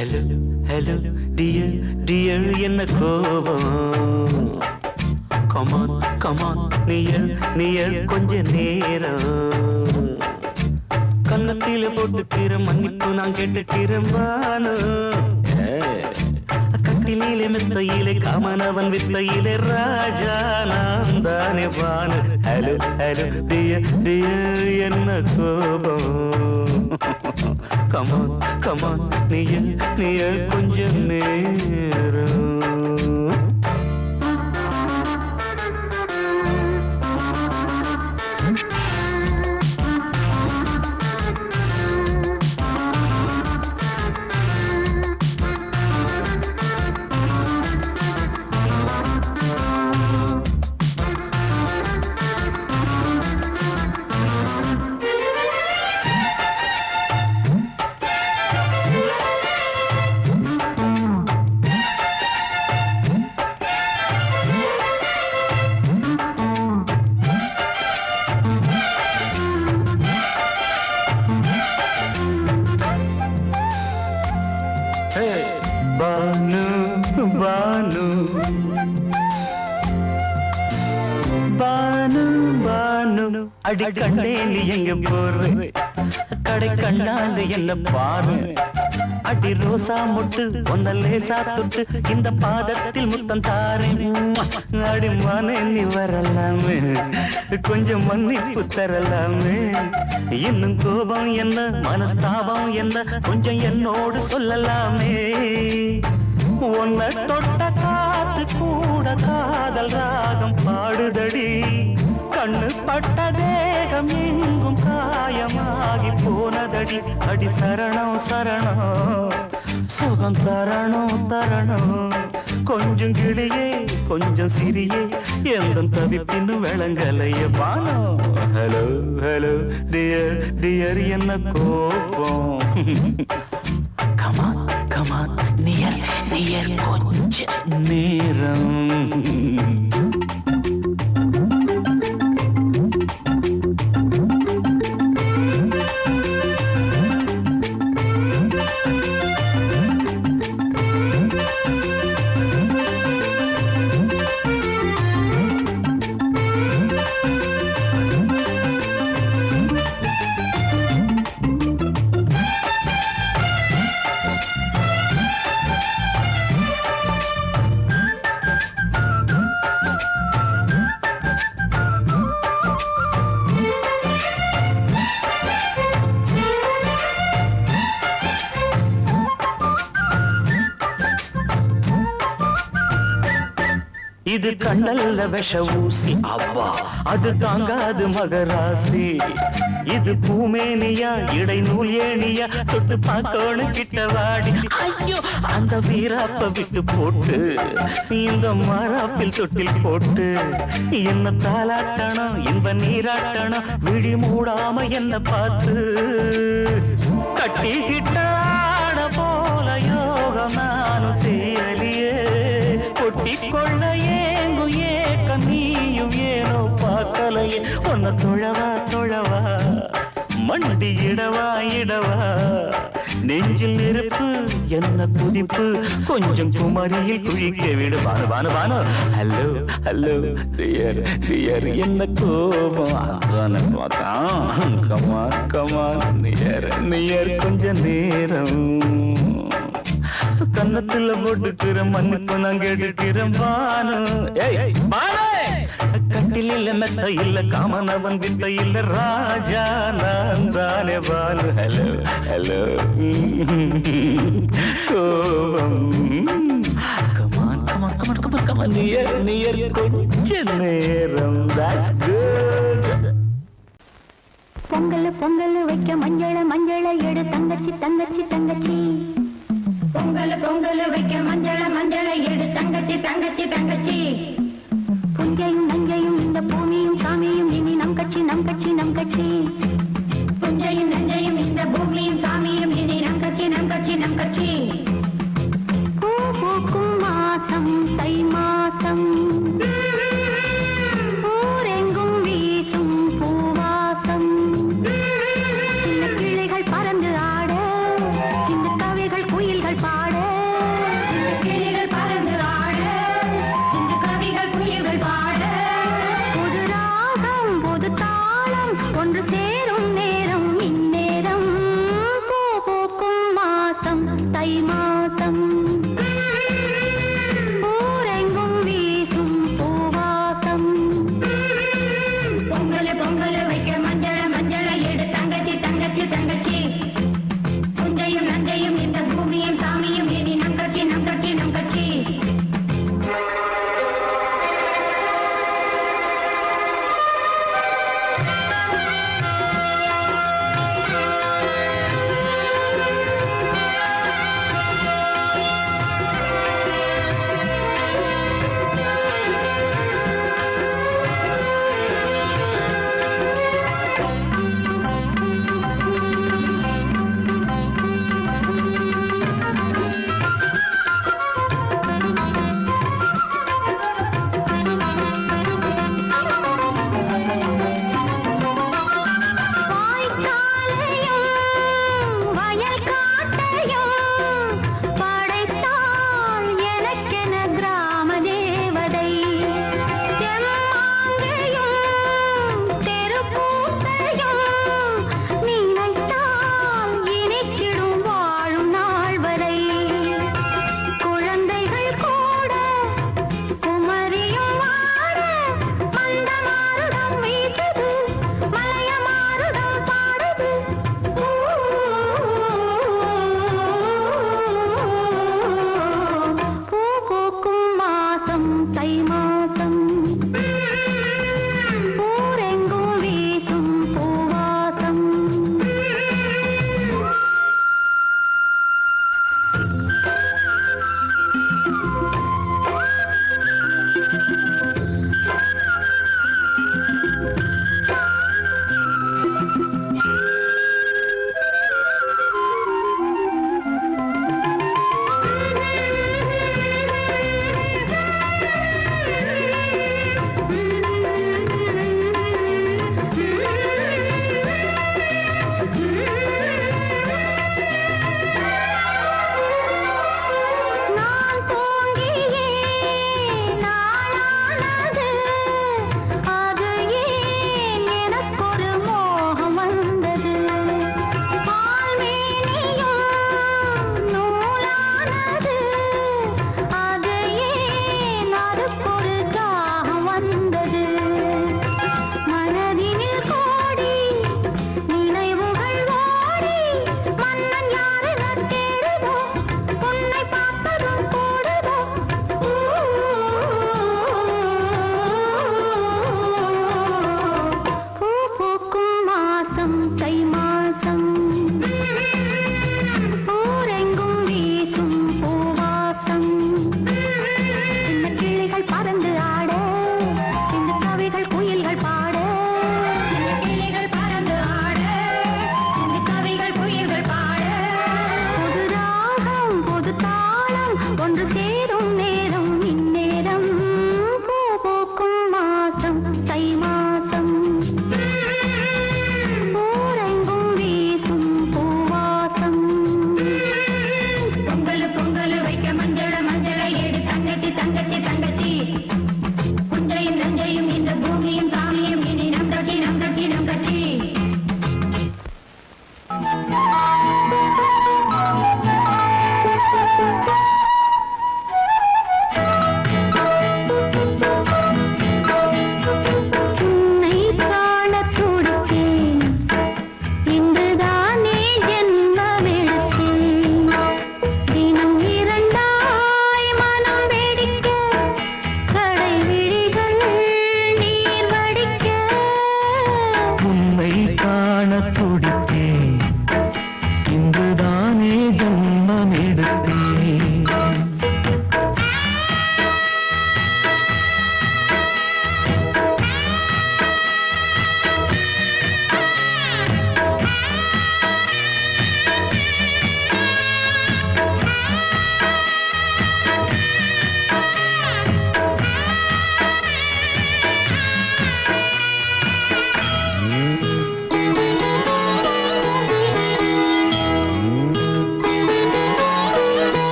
Hello hello dear dear என்ன கோபம் come on come on near near கொஞ்ச நேரம் கன்னத்தில போட்டுக்கிற மன்னிப்பு நான் கேட்டுக்கிறேன் வானு கட்டிலே மெத்தையிலே காமனவன் வித்தையிலே ராஜா நான் தானே வானு ஹலோ ஹலோ டியர் டியர் என்ன கோபம் கமான் கமான் நியர் நியர் கொஞ்ச நேரம் பானு பானு பானு பானு அடி கண்ணே நீ எங்க போற கடை கண்ணால என்ன பாரு அடி ரோசா முட்டு ஒன்ன லேசா தொட்டு இந்த பாதத்தில் முத்தம் தாரேன் அடி மானே நீ வரலாமே கொஞ்சம் மன்னிப்பு தரலாமே இன்னும் கோபம் என்ன மனஸ்தாபம் என்ன கொஞ்சம் என்னோடு சொல்லலாமே உன்னை தொட்ட காத்து கூட காதல் ராகம் பாடுதடி கண்ணு பட்ட தேகம் எங்கும் காயமாகி போனதடி அடி சரணம் சரணம் சுகம் தரணும் தரணும் கொஞ்சம் கிளியே கொஞ்சம் சிறியே எந்த தவிப்பின்னு விளங்கலைய பானோ ஹலோ ஹலோ டியர் டியர் என்ன கோபம் கமான் கமான் நியர் நியர் கொஞ்ச நேரம் இது கண்ணல்ல விஷ ஊசி அவ்வா அது தாங்காது மகராசி இது பூமேனியா இடை நூல் ஏனியா தொட்டு பார்க்கோணு கிட்ட வாடி ஐயோ அந்த வீராப்ப விட்டு போட்டு இந்த மாறாப்பில் தொட்டில் போட்டு என்ன தாளாட்டணும் இன்ப நீராட்டணும் விழி மூடாம என்ன பார்த்து கட்டிக்கிட்டான போல யோகம் நானும் சேரலியே கொட்டிக்கொள்ள ஏங்கு ஏக்க நீயும் ஏனோ பார்க்கலையே உன்னை தொழவா தொழவா மண்டி இடவா இடவா நெஞ்சில் நெருப்பு என்ன குதிப்பு கொஞ்சம் குமரியில் குழிக்க விடு Banu Banu Banu hello hello dear dear என்ன கோபம் அதான பார்த்தான் கமான் கமான் நியர் நியர் கொஞ்ச நேரம் கன்னத்துல போட்டுக்கிற மன்னிப்பு நான் கேட்டுக்கிறேன் பானு கட்டில மெத்த இல்ல காமனவன் வித்த இல்ல ராஜா நான் தானே பானு ஹலோ ஹலோ கோபம் come on come on come on come on come on near near கொஞ்ச நேரம் that's good பொங்கல் பொங்கல் வைக்க மஞ்சள மஞ்சள எடு தங்கச்சி தங்கச்சி தங்கச்சி பொங்கல் பொங்கல் வைக்க மஞ்சள மஞ்சள எடு தங்கச்சி தங்கச்சி தங்கச்சி புஞ்சையும் நஞ்சையும் இந்த பூமியும் சாமியும் இனி நம் கட்சி நம் கட்சி நம் கட்சி புஞ்சையும் நஞ்சையும் இந்த பூமியும் சாமியும் இனி நம் கட்சி நம் கட்சி நம் கட்சி பூ பூக்கும் மாசம் தை மாசம் ஊரெங்கும் வீசும் பூவாசம் சின்ன கிளைகள் பறந்து ஆட சின்ன கவிகள் குயில்கள் பா மாசம் ஊரெங்கும் வீசும் பூவாசம் பொங்கல் பொங்கல் வைக்க மஞ்சள மஞ்சள எடு தங்கச்சி தங்கச்சி தங்கச்சி புஞ்சையும் நஞ்சையும் இந்த பூமியும் சாமியும் இனி நம் கட்சி நம் கட்சி நம் கட்சி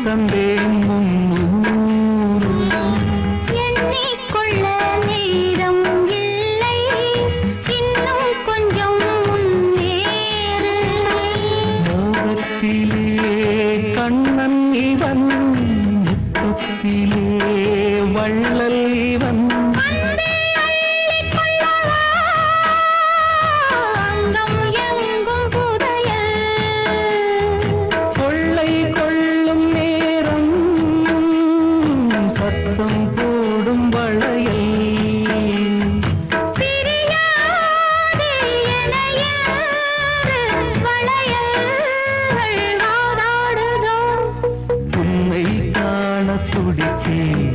தந்தேன் முன்னூறு. எண்ணிக்கொள்ள நேரம் இல்லை, இன்னும் கொஞ்சம் முன்னேறு. மோகத்திலே கண்ணன் இவன், முத்தத்திலே வள்ளல் இவன். அங்கம் எங்கும் புதையல், கொள்ளை கொள்ளும் நேரம் சத்தம் போடும் வளையல். பிரியாதே என யாரு வளையல்கள் வாதாடுதோ. உன்னை காண துடித்தேன்,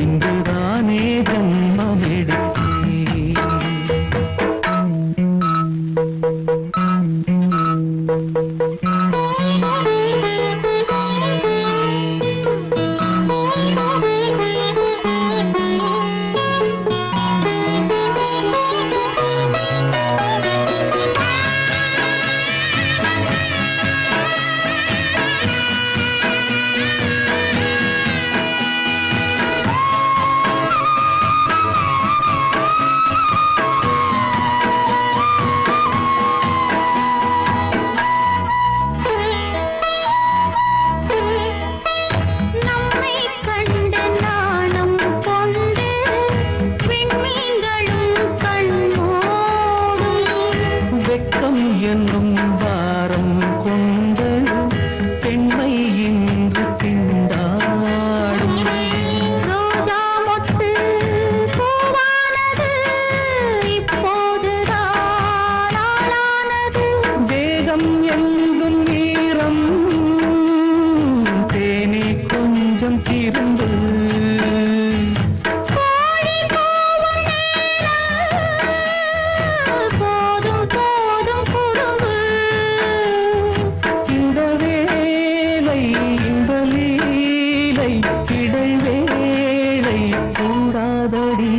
இன்றுதானே ஜன்மம் எடுத்தேன். நம்மை கண்டு நாணம் கொண்டு விண்மீன்களும் கண்ணோடும். வெட்கம் என்னும் வாரம் கொண்டு பெண்மை இன்று திண்டாடும். ரோஜா மொட்டு பூவானது, இப்போதுதான் ஆளானது. வேகம் எங்கும் ஈரம், தேனே கொஞ்சம் திருந்து. கோழி கூவும் நேரம், போதும் போதும் குறும்பு. இந்த வேலை இந்த லீலை இடைவேளை கூடாதடி.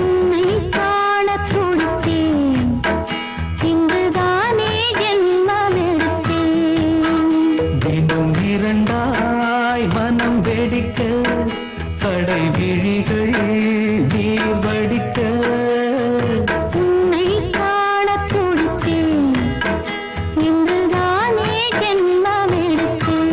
உன்னை காணத் துடித்தேன், இங்குதானே ஜென்மம் எடுத்தேன். தினம் இரண்டாய் மனம் வெடிக்க, கடை விழிகள் நீர் வடிக்க. உன்னை காணத் துடித்தேன், இங்குதானே ஜென்மம் எடுத்தேன்.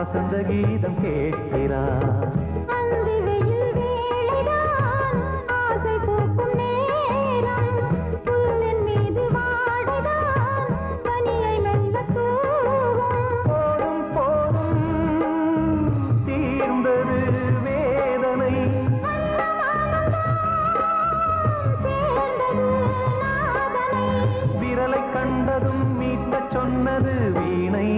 வசந்த கீதம் கேட்கிறார். அந்தி வெயில் வேளைதான் ஆசை பூக்கும் நேரம், புல்லின் மீது வாடைதான் பனியை மெல்ல தூவும். போதும் போதும் தீர்ந்தது வேதனை, சேர்ந்தது நாதனை, விரலை கண்டதும் மீட்டச் சொன்னது வீணை.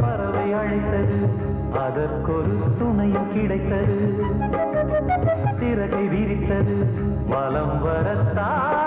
பறவை அழைத்தது, அதற்கொரு துணையும் கிடைத்தது, சிறகை விரித்தது வலம் வரத்தான்.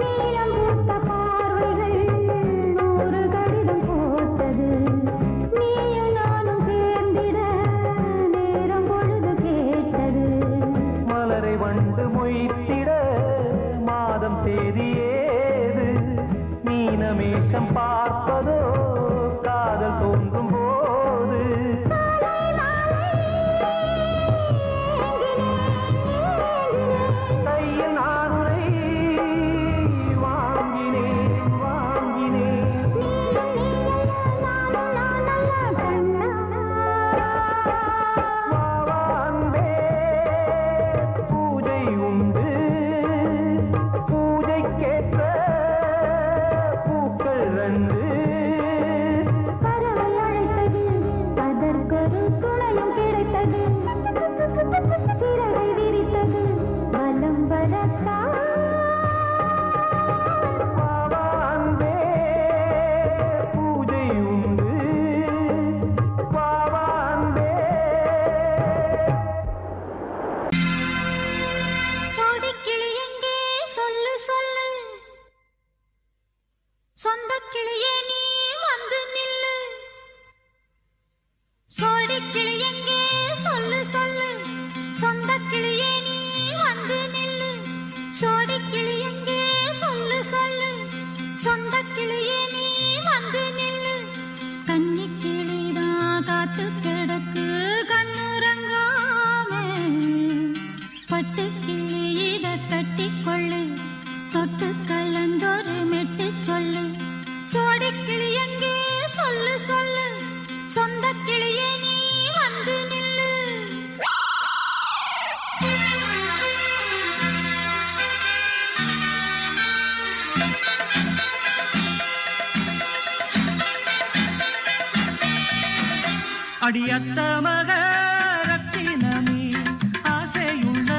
நீலம் பூத்த பார்வைகள் நூறு கடிதம் போட்டது, நீயும் நானும் சேர்ந்திட நேரம் பொழுது கேட்டது. மலரை வண்டு மொய்த்திட மாதம் தேதி ஏது, மீனமேஷம் பார்ப்பதோ காதல் தோன்றும் போது. கையில் நானுரை வாங்கினேன் வாங்கினேன். வாவான்பே பூஜை உண்டு, பூஜைக்கேற்ற பூக்கள் ரெண்டு. பறவை அழைத்தது, அதற்கொரு துணையும் கிடைத்தது, சிறகை விரித்தது வலம் வரத்தான். வாவான்பே பூஜை உண்டு, வாவான்பே. சோடிக்கிளி எங்கே சொல்லு சொல்லு, சொந்தக் கிளியே நீ வந்து நில்லு. சோடிக்கிளி எங்கே சொல்லு சொல்லு, சொந்தக் கிளியே நீ வந்து நில்லு. சோடிக்கிளி எங்கே சொல்லு சொல்லு, சொந்தக் கிளியே நீ வந்து நில்லு. கன்னிக் கிளிதான் காத்து கிடக்கு கண்ணுறங்காமே, பட்டு கிளி இத கட்டிக்கொள்ளு, தொட்டு கலந்தொரு மெட்டு சொல்லு. சோடிக்கிளி எங்கே சொல்லு சொல்லு, சொந்தக் கிளியே நீ வந்து நில்லு. அடியத்த மக ரத்தினமே ஆசையுள்ள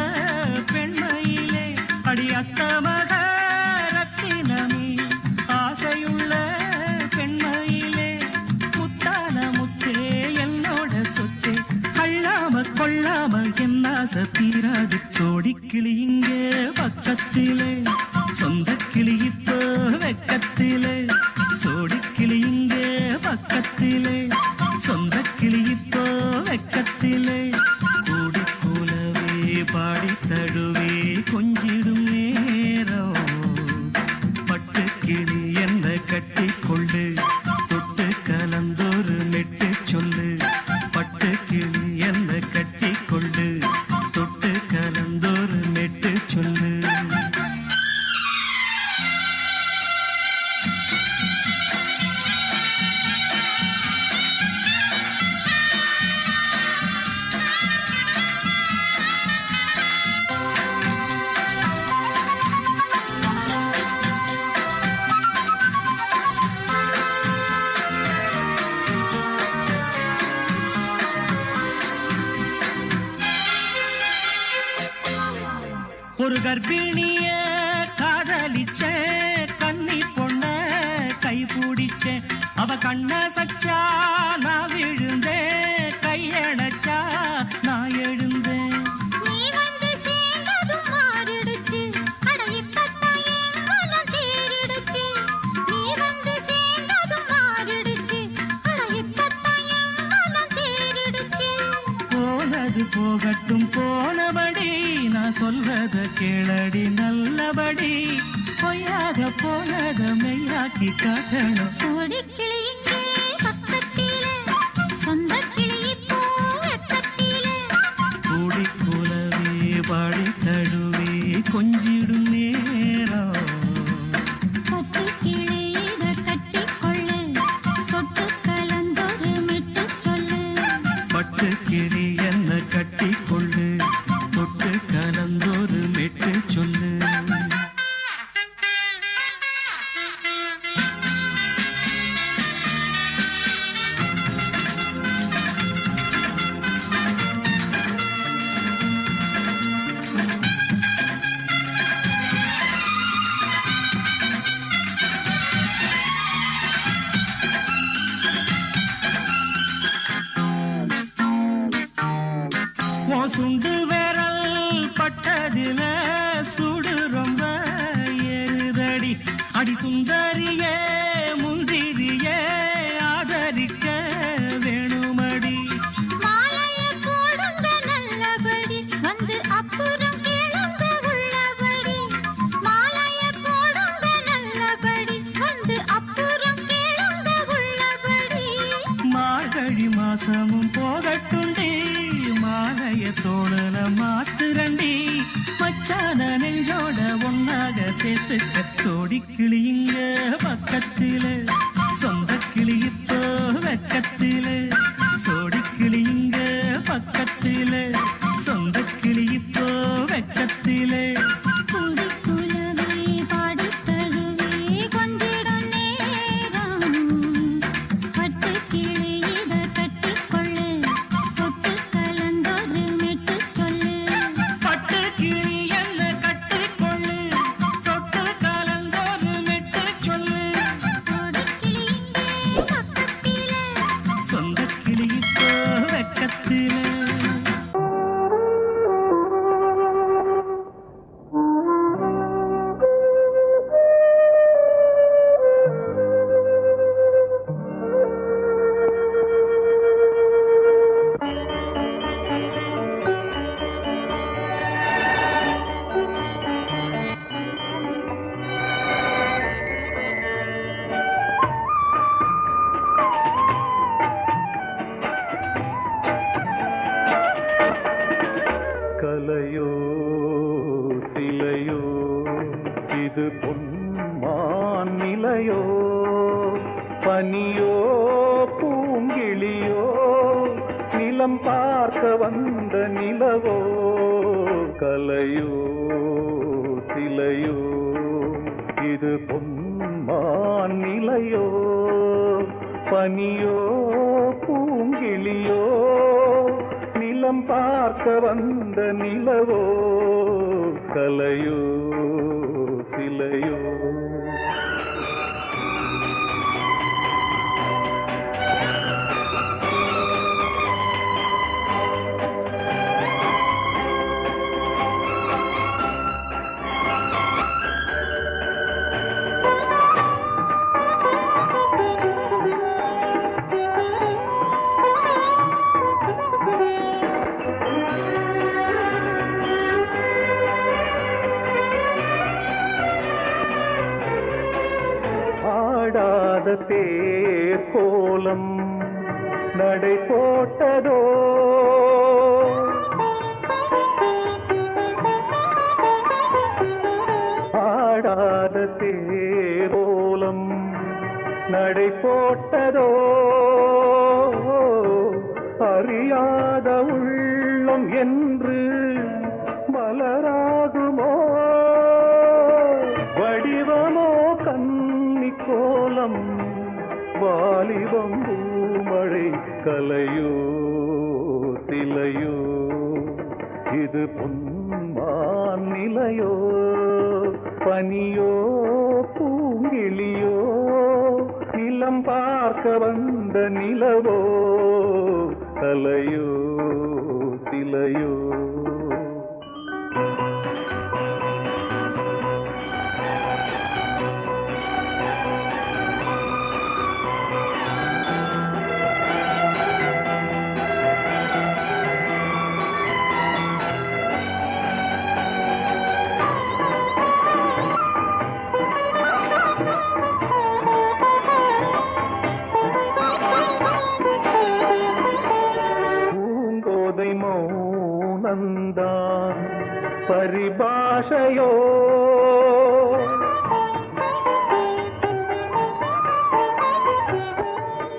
பெண்மையிலே, அடியத்த மக ரத்தினமே ஆசையுள்ள பெண்மையிலே, முத்தான முத்தே என்னோட சொத்தே, அள்ளாம கொள்ளாம என் ஆசை தீராது. சோடிக்கிளி இங்கே பக்கத்திலே, சொந்தக் கிளி இப்போ வெக்கத்திலே. சோடிக்கிளி இங்கே பக்கத்திலே, சொந்தக் கிளி இப்போ வெக்கத்திலே. கூடி கூலவே பாடி தழுவே கொஞ்சிடும் நேரம், பட்டு கிளி என்ன கட்டிக்கொள்ளு, தொட்டு கலந்தொரு மெட்டு சொல்லு. பட்டு கிளி என்ன கட்டிக்கொள்ளு, தொட்டு கலந்தொரு மெட்டு சொல்லு. ஒரு கர்ப்பிணிய காதலிச்ச கன்னி பொண்ண கை பிடிச்ச அவ கண்ண சச்சா நான் விழுந்தேன் கையடைச்சா நான் எழுந்தேன் நீ வந்து சேர்ந்ததும் மாறிடுச்சு அட இப்பத்தான் என் மனம் தேறிடுச்சு நீ வந்து சேர்ந்ததும் மாறிடுச்சு அட இப்பத்தான் என் மனம் தேறிடுச்சு போனது போகட்டும் போனபடி நான் சொல்றத கேளடி நல்லபடி பொய்யாக போனத மெய்யாக்கி காட்டணும் சோடிக்கிளி இங்கே பக்கத்திலே சொந்த கிளி இப்போ வெக்கத்திலே கூடி கூலவே பாடி தழுவே கொஞ்சிடும் நேரம் பட்டு கிளி இத கட்டிக்கொள்ளு தொட்டு கலந்தொரு மிட்டு சொல்லு பட்டு கிளி என்ன கட்டிக்கொள்ளு தொட்டு கலந்தொரு மெட்டு சொல்லு சுண்டு விரல் பட்டதில சுடு ரொம்ப ஏறுதடி அடி சுந்தரியே முந்திரியே ஆதரிக்க வேணுமடி மாலைய போடுங்க நல்லபடி வந்து அப்புறம் கேளுங்க உள்ளபடி மாலைய போடுங்க நல்லபடி வந்து அப்புறம் கேளுங்க உள்ளபடி மார்கழி மாசமும் போகட்டுண்டி மாலைய தோழல மாத்துரண்டி மச்சான நெஞ்சோட ஒன்னாக சேர்த்துக்க சோடி கிளியுங்க பக்கத்தில சொந்த கிளி இப்போ வெக்கத்தில சோடி கிளியுங்க பக்கத்தில சொந்த கிளி இப்போ வெக்கத்தில கூடி குலவே பாடி தழுவே கொஞ்சிடும் நேரம் பட்டு கிளி இத கட்டிக்கொள்ளு தொட்டு கலந்தொரு மெட்டு சொல்லு பட்டு கிளி என்ன கட்டிக்கொள்ளு தொட்டு கலந்தொரு மெட்டு சொல்லு சோடிக்கிளி இங்கே பக்கத்திலே சொந்த கிளி இப்போ வெக்கத்தில கலையோ சிலையோ இது பொன்மான் நிலையோ பனியோ பூங்கிளியோ நிலம் பார்க்க வந்த நிலவோ கலையோ சிலையோ இது பொன்மான் நிலையோ பனியோ பூங்கிளியோ நிலம் பார்க்க வந்த நிலவோ கலையோ சிலையோ ஆடாத தேர் கோலம் நடை போட்டதோ ஆடாத தேர் கோலம் நடை போட்டதோ அறியாத உள்ளம் என்று மலராகுமோ வடிவமோ கன்னி கோலம் வாலிபம் பூமழை கலையோ சிலையோ இது பொன்மான் நிலையோ பனியோ பூங்கிளியோ நிலம் பார்க்க வந்த நிலவோ தலையோ சிலையோ மௌனந்தான் பரிபாஷையோ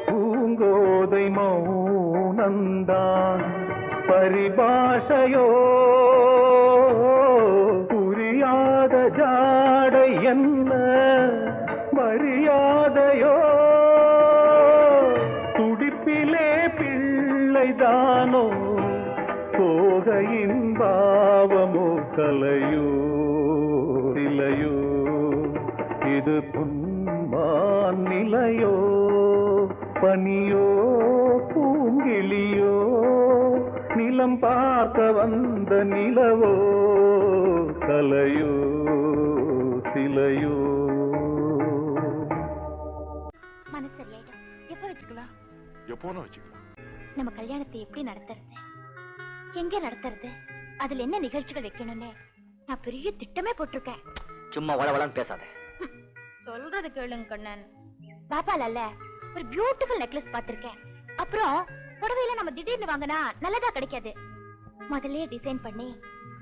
பூங்கோதை மௌனந்தான் பரிபாஷையோ புரியாத ஜாடை என்ன மரியாதையோ துடிப்பிலே பிள்ளைதானோ போகையின் பாவமோ கலையோ இலையோ இது புன்மான் நிலையோ பனியோ பூங்கிளியோ நிலம் பார்க்க வந்த நிலவோ கலையோ சிலையோ மனசு சரியாயிடும். எப்ப வச்சுக்கலாம்? எப்போனா வச்சுக்கலாம். நம்ம கல்யாணத்தை எப்படி நடத்துறது, எங்க நடத்துறது, அதுல என்ன நிகழ்ச்சிகள் வைக்கணும்னு நான் பெரிய திட்டமே போட்டிருக்கேன். சும்மா வளவளன்னு பேசாத. சொல்றது கேளுங்க கண்ணன். பாப்பால ஒரு பியூட்டிஃபுல் நெக்லஸ் பாத்திருக்கேன். அப்புறம் புடவையில நம்ம திடீர்னு வாங்கினா நல்லதா கிடைக்காது. முதல்ல டிசைன் பண்ணி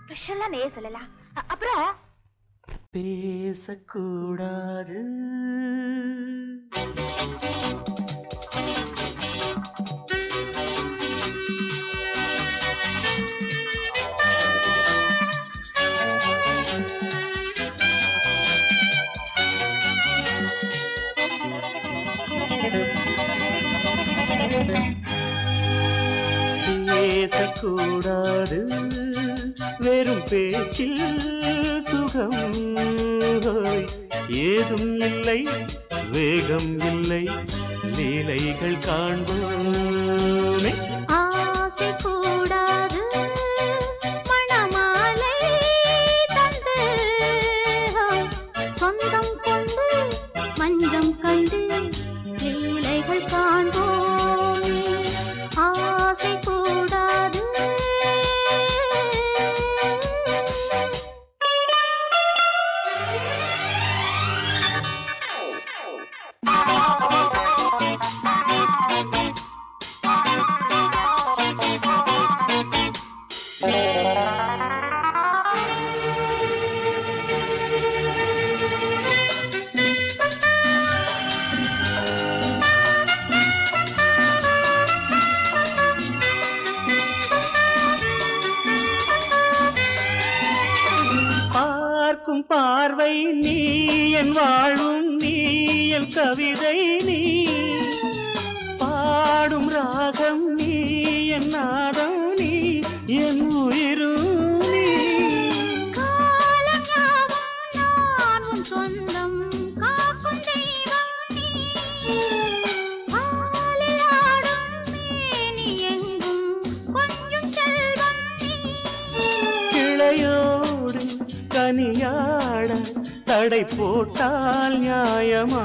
ஸ்பெஷலா நெய்ய சொல்லலாம். அப்புறம் பேசக்கூடாது பேசக்கூடாது வெறும் பேச்சில் சுகம் ஏதும் இல்லை வேகம் இல்லை லீலைகள் காண்போமே. ஆசை கூடாது மணமாலை தந்து சொந்தம் கொண்டு மஞ்சம் கண்டு லீலைகள் காண்போம். ஆசை கூடாது பார்க்கும் பார்வை நீ என் வாழும் நீ என் கவிதை நீ பாடும் ராகம் நீ என் நாதம் நீ என் உயிரும் நீ. காலஞாபம் சொந்தம் காக்கும் தெய்வம் நீ. ஆலில் ஆடும் மேனி எங்கும் கொஞ்சம் செல்வம் நீ. கிளையோடு கனியாட தடை போட்டால் நியாயமா?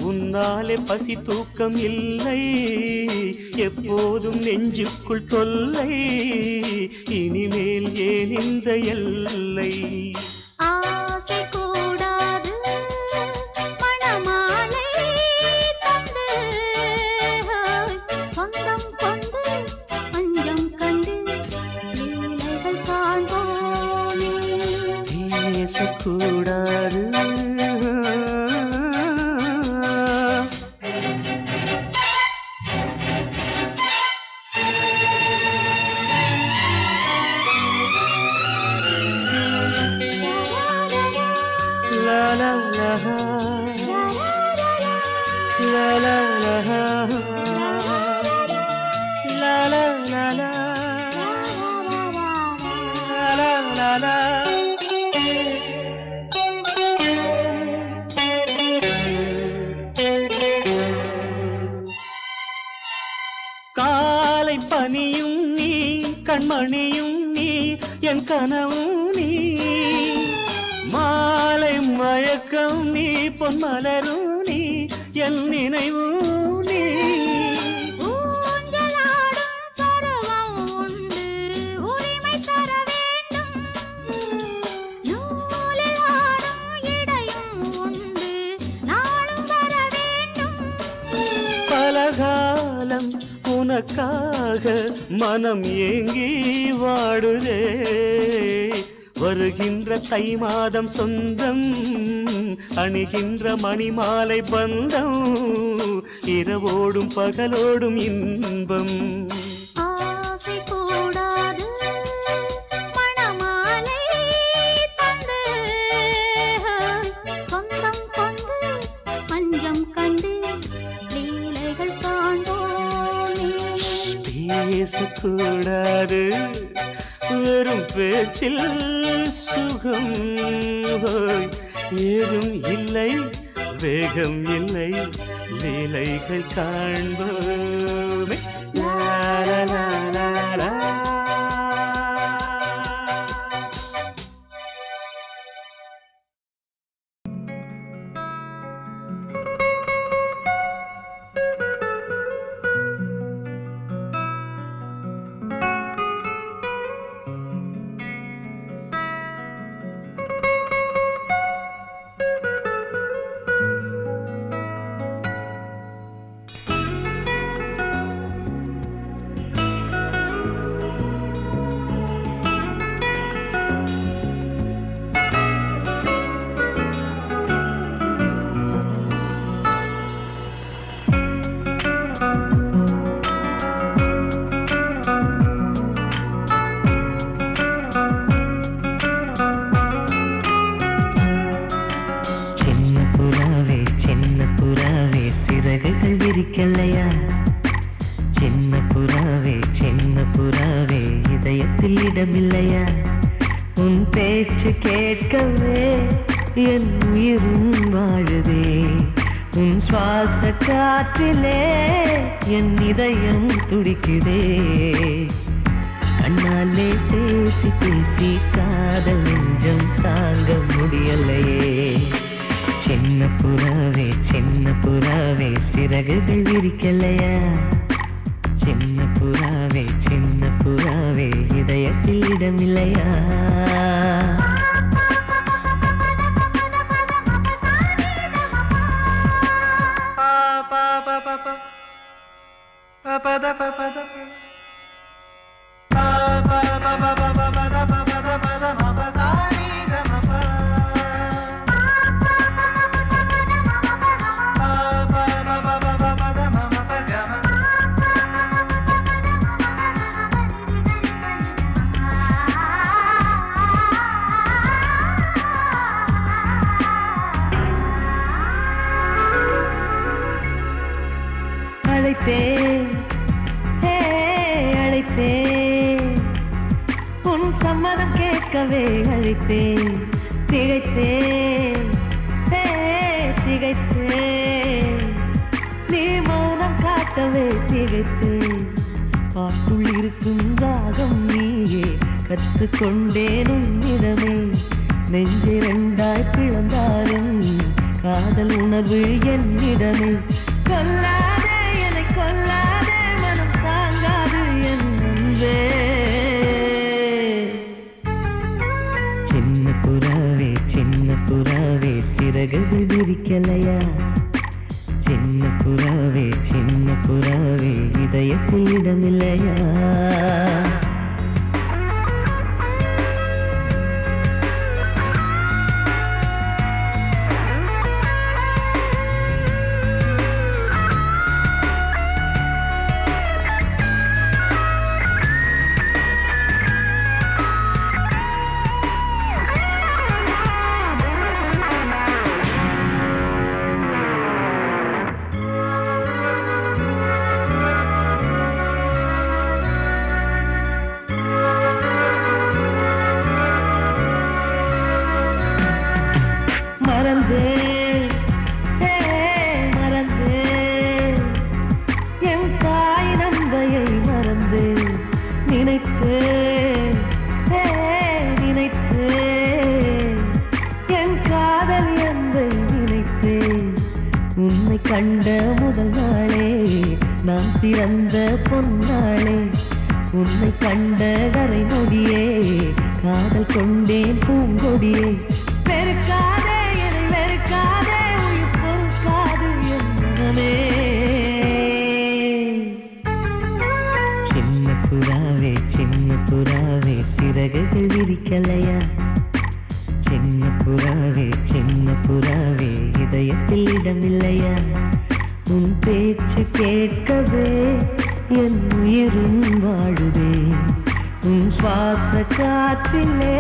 உன்னாலே பசி தூக்கம் இல்லை எப்போதும் நெஞ்சுக்குள் தொல்லை இனிமேல் ஏன் இந்த எல்லை? ஆசை கூடாது மணமாலை தந்து சொந்தம் கொண்டு அஞ்சம் கண்டு லீலைகள் காண்போமே. பேசக்கூடாது la la la la la la la la la la la la கண்மணியும் நீ என் கனவும் நீ மாலை மயக்கம் நீ பொன்மலரும் நீ என் நினைவும் நீ பலகாலம் உனக்காக மனம் ஏங்கி வாடுதே வருகின்ற தை மாதம் சொந்தம் அணிகின்ற மணிமாலை பந்தம் இரவோடும் பகலோடும் இன்பம் ஆசை கூடாது மணமாலை தந்து சொந்தம் கொண்டு மஞ்சம் கண்டு லீலைகள் காண்போமே பேசக்கூடாது வெறும் பேச்சில் சுகம் ஏதும் இல்லை வேகம் இல்லை லீலைகள் காண்போமே லா லா லா லா லா. விரிக்கலையா சின்ன புறாவே இதயத்தில் இடமில்லையா உன் பேச்சு கேட்கவே என் உயிரும் வாழுதே உன் சுவாச காற்றிலே என் இதயம் துடிக்குதே கண்ணாலே பேசி பேசி காதல் நெஞ்சம் தாங்க முடியலையே சின்ன புறாவே சிறகுகள் விரிக்கலையா சின்ன புறாவே இதயத்தில் இடமில்லையா அழைத்தேன் உன் சம்மதம் கேட்கவே அழைத்தேன் திகைத்தேன் நீ மௌனம் காட்டவே திகைத்தேன் பாட்டுள் இருக்கும் ராகம் நீயே கற்றுக்கொண்டேன் உன்னிடமே நெஞ்சிரண்டாய் பிளந்தாலும் காதல் உணர்வு என்னிடமே கொல்லாதே என்னை கொல்லாதே மனம் தாங்காது என் அன்பே சின்ன புறாவே சிறகுகள் விரிக்கலையா சின்ன புறாவே இதயத்தில் இடமில்லையா பிறந்த பொன்னாளே உன்னை கண்ட கரை நொடியே காதல் கொண்டேன் பூங்கொடியே வெறுக்காதே என்னை வெறுக்காதே உயிர் பொறுக்காது என்னமே சின்ன புறாவே சிறகுகள் விரிக்கலையா சின்ன புறாவே இதயத்தில் இடமில்லையா உன் பேச்சு கேட்கவே என் உயிரும் வாழுதே உன் சுவாச காற்றிலே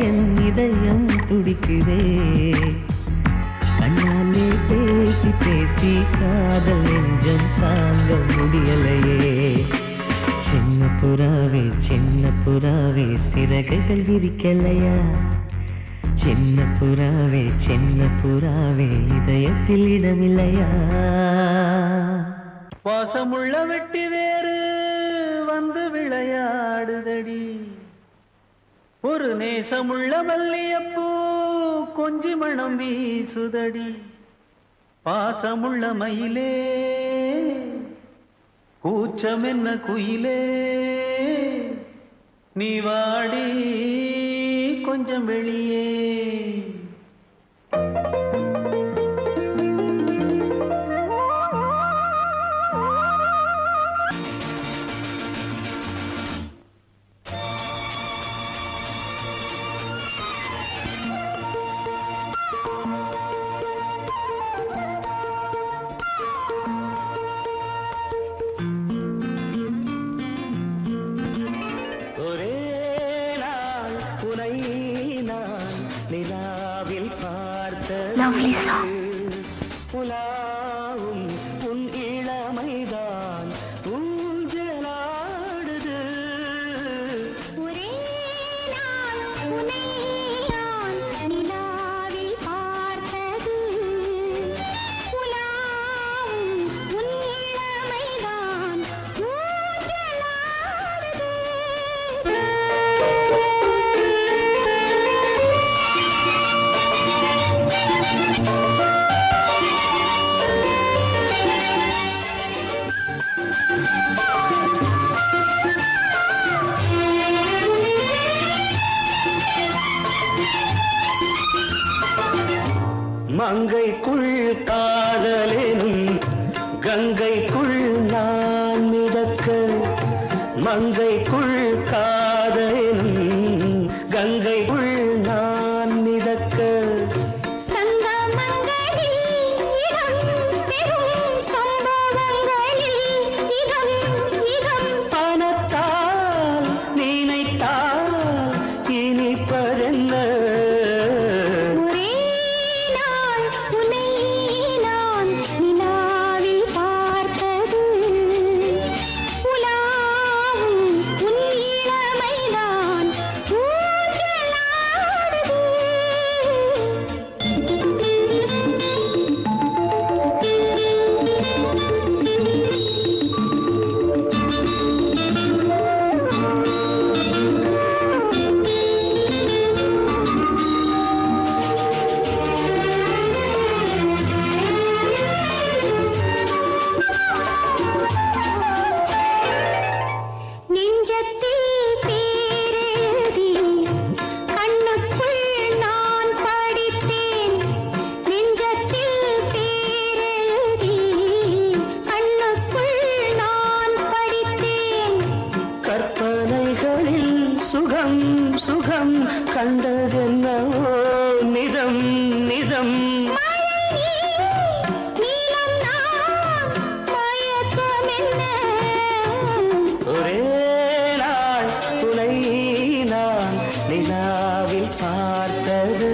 என் இதயம் துடிக்குதே கண்ணாலே பேசி பேசி காதல் நெஞ்சம் தாங்க முடியலையே சின்ன புறாவே சிறகுகள் விரிக்கலையா சின்ன புறாவே இதயத்தில் இடமில்லையா வாசமுள்ள வெட்டி வேறு வந்து விளையாடுதடி ஒரு நேசமுள்ள மல்லியப்பூ கொஞ்சி மணம் வீசுதடி பாசமுள்ள மயிலே கூச்சம் என்ன குயிலே நீ வாடி கொஞ்சம் வெளியே புலாவும் உன் இளமைதான் ஊஞ்சலாடுது ஒரே நாள் உன்னை நான் நிலாவில் பார்த்தது புலாவும் உன் இளமைதான் ஊஞ்சலாடுது மங்கைக்குள் காதலெனும் கங்கைக்குள் நான் மிதக்க மங்கைக்குள் காதலெனும் கங்கைக்குள் நான் மிதக்க பணத்தால் நினைத்தால் இனிப்பதென்ன சுகம் சுகம் கண்டதென்னவோ நிதம் நிதம் ஒரே நாள் துணை நான் நிலாவில் பார்த்தது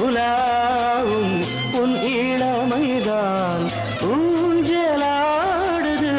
உலாவும் உன் இளமைதான் ஊஞ்சலாடுது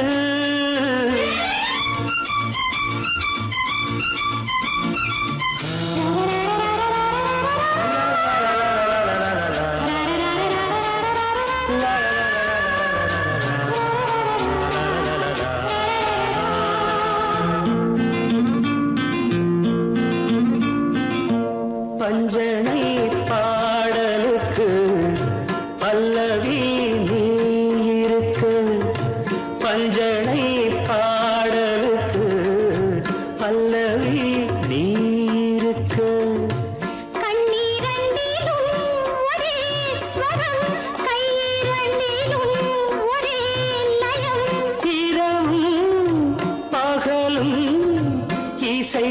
பல்லவி நீருக்கு கண்ணீரண்டிலும் ஒரே ஸ்வரம் கையிரண்டிலும் ஒரே லயம் இரவும் பகலும் இசை